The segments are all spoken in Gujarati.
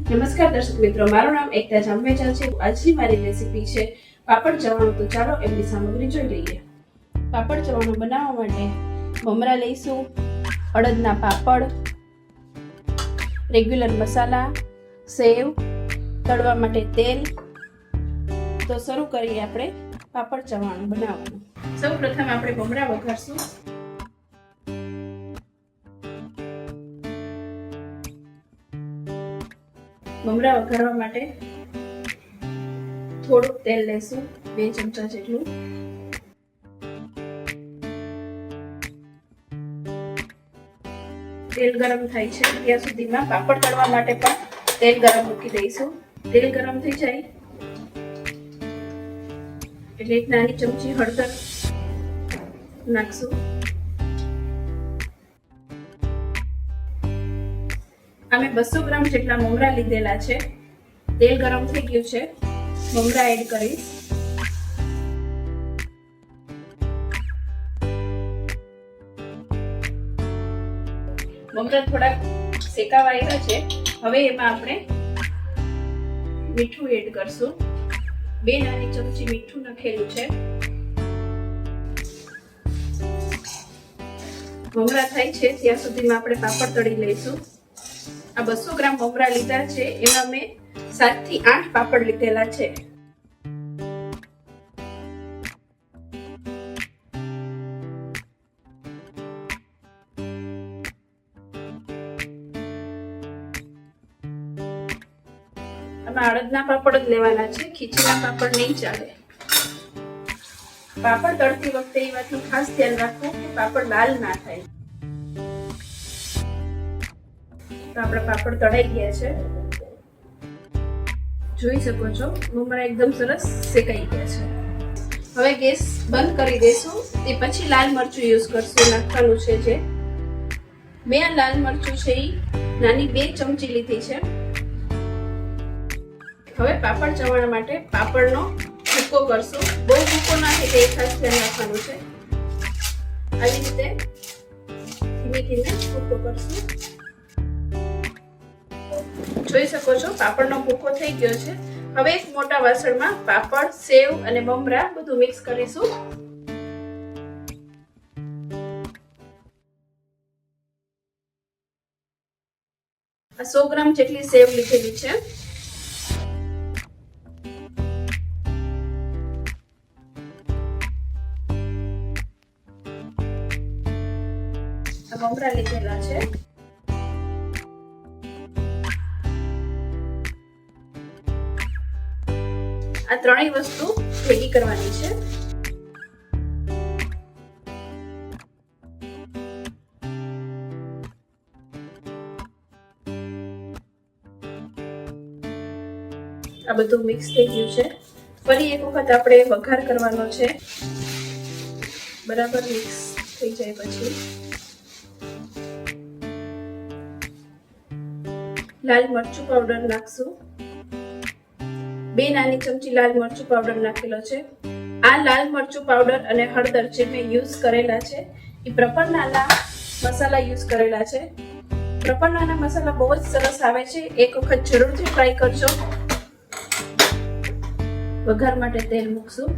નમસ્કાર દર્શક મિત્રો, મારું નામ એકતા જાંબેચા છે। આજની મારી રેસીપી છે પાપડ ચવાણું। તો ચાલો એમની સામગ્રી જોઈ લઈએ। પાપડ ચવાણું બનાવવા માટે મમરા લઈશું, અડદના પાપડ, રેગ્યુલર મસાલા, સેવ, તળવા માટે તેલ। તો શરૂ કરીએ આપણે પાપડ ચવાણું બનાવવાનું। સૌપ્રથમ આપણે મમરા વઘારશું। મમરા વઘારવા માટે થોડુંક તેલ લેશું, 2 ચમચા જેટલું। તેલ ગરમ થાય છે ત્યાં સુધીમાં પાપડ તળવા માટે પણ તેલ ગરમ મૂકી દઈશું। તેલ ગરમ થઈ જાય એટલે 1 નાની ચમચી હળદર નાખશું। અમે 200 ગ્રામ જેટલા મમરા લીધેલા છે। તેલ ગરમ થઈ ગયું છે, મમરા એડ કરીશ। મમરા થોડા શેકાવા આવ્યા છે, હવે એમાં આપણે મીઠું એડ કરશું। 2 નાની ચમચી મીઠું નાખેલું છે। મમરા થાય છે ત્યાં સુધીમાં આપણે પાપડ તળી લઈશું। આ 200 ગ્રામ મમરા લીધા છે, એમાં મેં 7 થી 8 પાપડ લીધેલા છે। આમાં અડદના પાપડ જ લેવાના છે, ખીચના પાપડ નહીં ચાલે। પાપડ તળતી વખતે એ વાતનું ખાસ ધ્યાન રાખવું કે પાપડ લાલ ના થાય। તો આપણા પાપડ તળાઈ ગયા છે, જોઈ શકો છો મમરા એકદમ સરસ શેકાઈ ગયા છે। હવે ગેસ બંધ કરી દઈશું, તે પછી લાલ મરચું યુઝ કરશું, નાખવાનું છે જે મેં આ લાલ મરચું છે એ નાની 2 ચમચી લીધી છે। હવે પાપડ ચવાણા માટે પાપડનો ભૂકો કરશું, બહુ ભૂકો ના થાય તે ખાસ ધ્યાન રાખવાનું છે। આવી રીતે ધીમે ધીમે ભૂકો કરશું। જોઈ શકો છો પાપડનો ભૂકો થઈ ગયો છે। હવે એક મોટા વાસણમાં પાપડ, સેવ અને મમરા બધું મિક્સ કરીશું। આ 100 ગ્રામ જેટલી સેવ લીધેલી છે। આ મમરા લીધેલા છે। આ ત્રણેય વસ્તુ ભેગી કરવાની છે। આ બધું મિક્સ થઈ ગયું છે। ફરી એક વખત આપણે વઘાર કરવાનો છે। બરાબર મિક્સ થઈ જાય પછી લાલ મરચું પાવડર નાખશું। 2 નાની ચમચી લાલ મરચું પાવડર નાખેલો છે। આ લાલ મરચું પાવડર અને હળદર જે મેં યુઝ કરેલા છે એ પ્રપન્નાના મસાલા યુઝ કરેલા છે। પ્રપન્નાના મસાલા બહુ જ સરસ આવે છે, એક વખત જરૂરથી ટ્રાય કરજો। વઘાર માટે તેલ મૂકશું,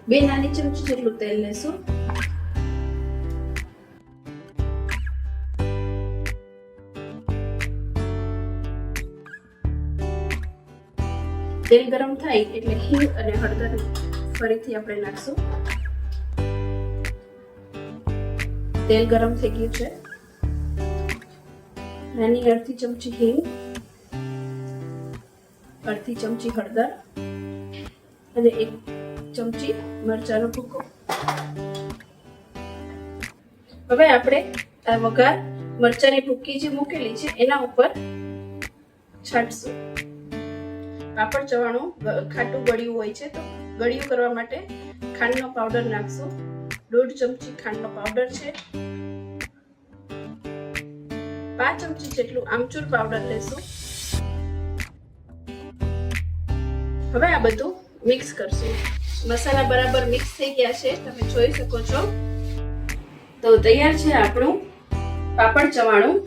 2 નાની ચમચી જેટલું તેલ લેશું। તેલ ગરમ થાય એટલે હિંગ અને હળદર ફરીથી આપણે નાખશું। તેલ ગરમ થઈ ગયું છે, નાની અડધી ચમચી હિંગ, અડધી ચમચી હળદર અને 1 ચમચી મરચાંનો ભૂકો। હવે આપણે આ વઘાર મરચાંની ભૂકી જે મૂકેલી છે એના ઉપર છાંટશું। પાપડ ચવાણું ખાટું ગળ્યું હોય છે, તો ગળ્યું કરવા માટે ખાંડનો પાવડર નાખશું। 1.5 ચમચી ખાંડનો પાવડર છે। 5 ચમચી જેટલું આમચૂર પાવડર લેશું। હવે આ બધું મિક્સ કરશું। મસાલા બરાબર મિક્સ થઈ ગયા છે, તમે જોઈ શકો છો। તો તૈયાર છે આપણું પાપડ ચવાણું।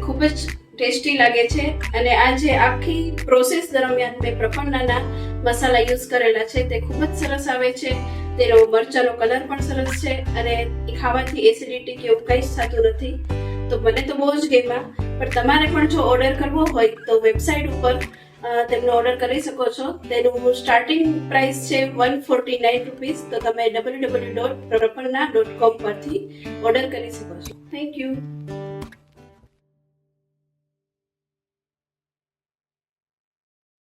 ખૂબ જ ટેસ્ટી લાગે છે અને આ જે આખી પ્રોસેસ દરમિયાન મેં પ્રપન્નાના મસાલા યુઝ કરેલા છે તે ખૂબ જ સરસ આવે છે. તેનો મરચાનો કલર પણ સરસ છે અને ખાવાથી એસિડિટી કે એવું કંઈ જ થતું નથી. તો મને તો બહુ જ ગમ્યા. પણ તમારે પણ જો ઓર્ડર કરવો હોય તો વેબસાઇટ ઉપર તેમનો ઓર્ડર કરી શકો છો. તેનું સ્ટાર્ટિંગ પ્રાઇસ છે 149 રૂપીસ. તો તમે www.prapanna.com પરથી ઓર્ડર કરી શકો છો. Thank you.